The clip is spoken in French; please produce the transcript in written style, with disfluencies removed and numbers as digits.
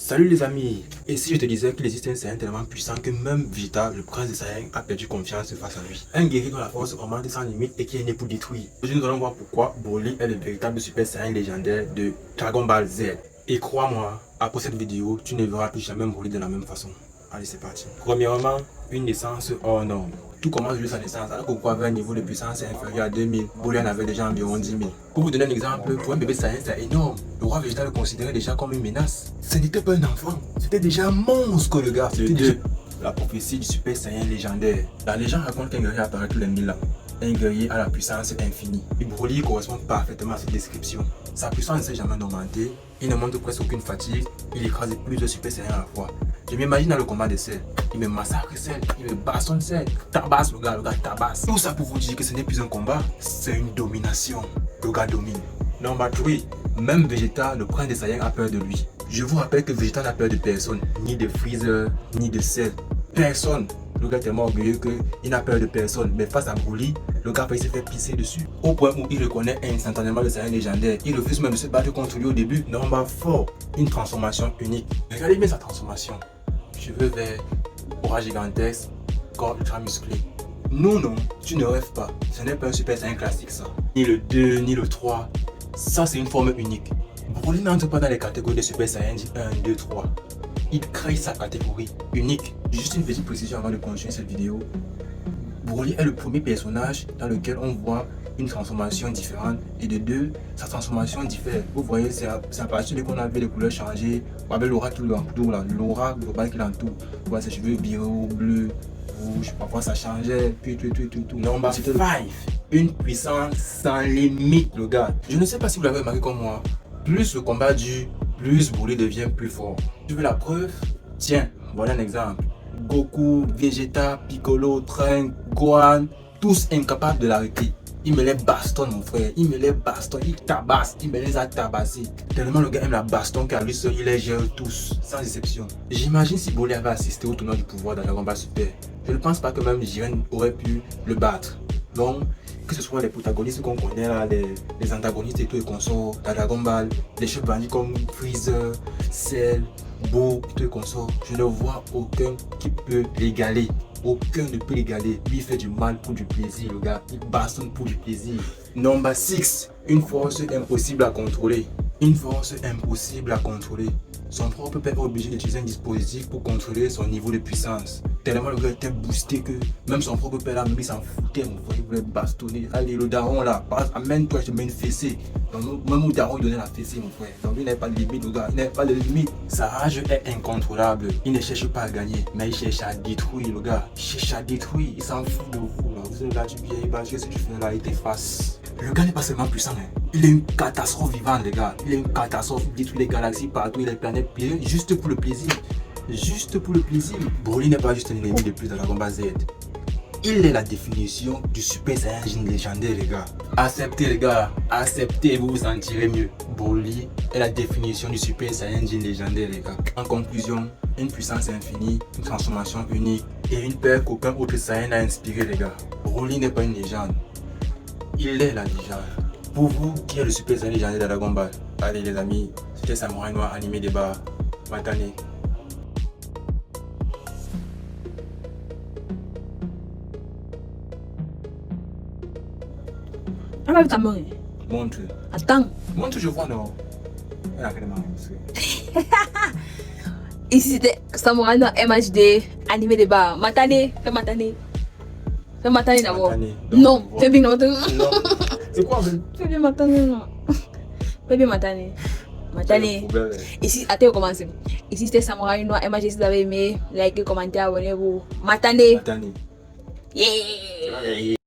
Salut les amis, et si je te disais qu'il existe un Saiyan tellement puissant que même Vegeta, le prince des Saiyans, a perdu confiance face à lui. Un guerrier dont la force augmente sans limite et qui est né pour détruire. Aujourd'hui nous allons voir pourquoi Broly est le véritable Super Saiyan légendaire de Dragon Ball Z. Et crois-moi, après cette vidéo, tu ne verras plus jamais Broly de la même façon. Allez, c'est parti. Premièrement, une naissance hors norme. Tout commence juste sa naissance, alors que Goku avait un niveau de puissance inférieur à 2000. Broly en avait déjà environ 10 000. Pour vous donner un exemple, pour un bébé Saiyan, c'est énorme. Le roi Vegeta le considérait déjà comme une menace. Ce n'était pas un enfant, c'était déjà un monstre, le gars. C'était déjà la prophétie du Super Saiyan légendaire. La légende raconte qu'un guerrier apparaît tous les 1000 ans. Un guerrier à la puissance infinie. Et Broly correspond parfaitement à cette description. Sa puissance ne s'est jamais augmentée, il ne montre presque aucune fatigue, il écrase plusieurs Super Saiyans à la fois. Je m'imagine dans le combat de Cell, il me massacre Cell, il me bastonne Cell, tabasse le gars tabasse. Tout ça pour vous dire que ce n'est plus un combat, c'est une domination. Le gars domine. Number 3, même Vegeta, le prince des Saiyans, a peur de lui. Je vous rappelle que Vegeta n'a peur de personne, ni de Freezer, ni de Cell. Personne. Le gars est tellement orgueilleux qu'il n'a peur de personne. Mais face à Broly, le gars il s'est fait pisser dessus. Au point où il reconnaît instantanément le Saiyan légendaire. Il refuse même de se battre contre lui au début. Number 4, une transformation unique. Regardez bien sa transformation. Cheveux verts, bras gigantesques, corps ultra musclé. Non, tu ne rêves pas. Ce n'est pas un Super Saiyan classique ça. Ni le 2, ni le 3. Ça c'est une forme unique. Broly n'entre pas dans les catégories de Super Saiyan 1, 2, 3. Il crée sa catégorie unique. Juste une petite précision avant de continuer cette vidéo. Broly est le premier personnage dans lequel on voit une transformation différente et de deux, sa transformation diffère. Vous voyez, c'est à partir de qu'on avait les couleurs changées, avec l'aura qui l'entoure, l'aura globale qui l'entoure. Vous voyez ses cheveux bio, bleu, rouge, parfois ça changeait, tout. Number 5, une puissance sans limite, le gars. Je ne sais pas si vous l'avez remarqué comme moi. Plus le combat dure, plus Broly devient plus fort. Tu veux la preuve? Tiens, voilà un exemple. Goku, Vegeta, Piccolo, Trunks, Gohan, tous incapables de l'arrêter. Il me les bastonne mon frère, il me les bastonne, il tabasse, il me les a tabassés. Tellement le gars aime la baston qu'à lui seul il les gère tous, sans exception. J'imagine si Broly avait assisté au tournoi du pouvoir dans Dragon Ball Super. Je ne pense pas que même Jiren aurait pu le battre. Donc, que ce soit les protagonistes qu'on connaît là, les antagonistes et tout et consorts dans Dragon Ball, les chefs bandits comme Freezer, Cell, Boo et tout et consorts, je ne vois aucun qui peut l'égaler. Aucun ne peut l'égaler. Lui il fait du mal pour du plaisir, le gars. Il bastonne pour du plaisir. Number 6, une force impossible à contrôler. Une force impossible à contrôler. Son propre père est obligé d'utiliser un dispositif pour contrôler son niveau de puissance. Tellement le gars était boosté que même son propre père là, même il s'en foutait, mon frère, il voulait bastonner. Allez, le daron là, amène-toi, je te mets une fessée. Donc, même au daron, il donnait la fessée, mon frère. Donc, il n'avait pas de limite, le gars, il n'avait pas de limite. Sa rage est incontrôlable. Il ne cherche pas à gagner, mais il cherche à détruire, le gars. Il cherche à détruire, il s'en fout de vous. Là. Vous êtes là, tu vieilles, bah, qu'est-ce que tu fais là, il t'efface. Le gars n'est pas seulement puissant, hein. Il est une catastrophe vivante, les gars. Il est une catastrophe, il détruit les galaxies partout, les planètes, juste pour le plaisir. Juste pour le plaisir. Broly n'est pas juste un ennemi de plus dans Dragon Ball Z. Il est la définition du Super Saiyan légendaire, les gars. Acceptez, les gars. Acceptez, vous vous sentirez mieux. Broly est la définition du Super Saiyan légendaire, les gars. En conclusion, une puissance infinie, une transformation unique et une peur qu'aucun autre Saiyan n'a inspiré, les gars. Broly n'est pas une légende. Il est la légende. Pour vous, qui est le Super Saiyan légendaire de Dragon Ball? Allez, les amis, c'était Samouraï Noir animé débat. Matane. Ah, ta main. Montre. Attends. Montre, je vois, non. Elle a fait des marques. Ici c'était Samouraï Noir MHD, animé débat. Matane, fais Matane. Fais Matane d'abord. Non, fais bien Matane. Non. C'est quoi, en fait? Fais bien Matane, non. Fais bien Matane. Matane. Ici, attends, commence. Ici c'était Samouraï Noir MHD, si vous avez aimé, likez, commentez, abonnez-vous. Matane. Matane. Yeah.